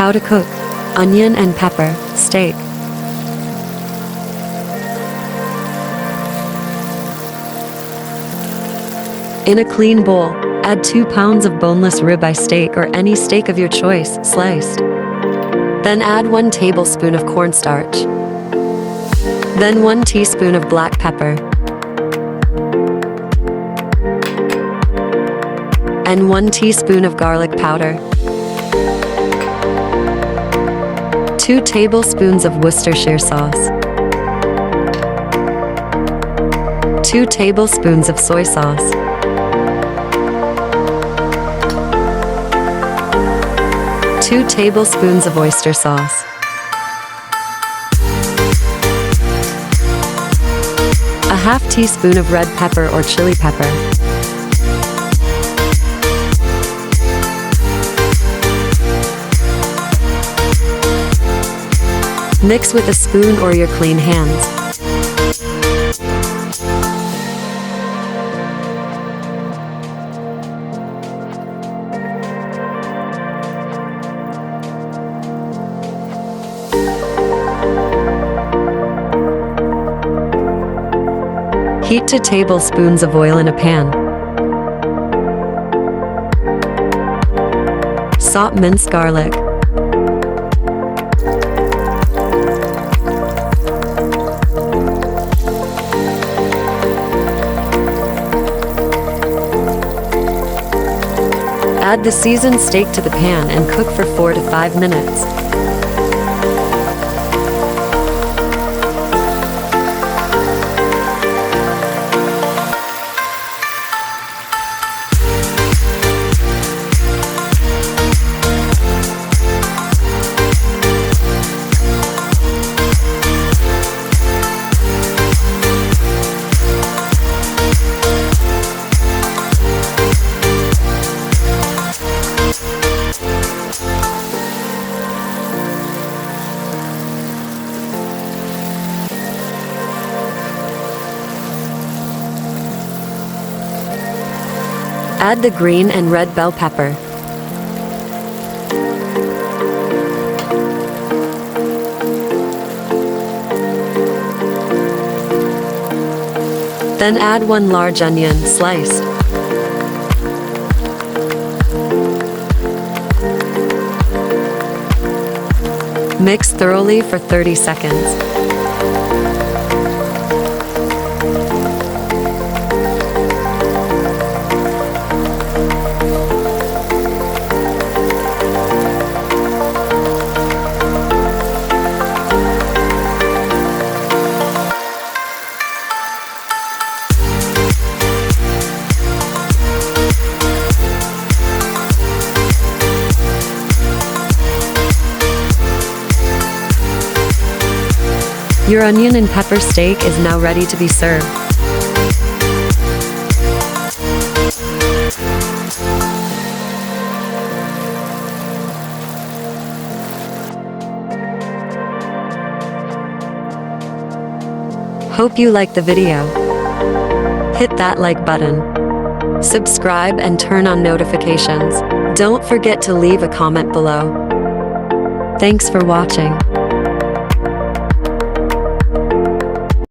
How to cook onion and pepper steak. In a clean bowl, add 2 pounds of boneless ribeye steak or any steak of your choice, sliced. Then add 1 tablespoon of cornstarch. Then 1 teaspoon of black pepper. And 1 teaspoon of garlic powder. 2 tablespoons of Worcestershire sauce. 2 tablespoons of soy sauce. 2 tablespoons of oyster sauce. A half teaspoon of red pepper or chili pepper. Mix with a spoon or your clean hands. Heat 2 tablespoons of oil in a pan. Saute minced garlic. Add the seasoned steak to the pan and cook for 4 to 5 minutes. Add the green and red bell pepper. Then add 1 large onion, sliced. Mix thoroughly for 30 seconds. Your onion and pepper steak is now ready to be served. Hope you liked the video. Hit that like button. Subscribe and turn on notifications. Don't forget to leave a comment below. Thanks for watching.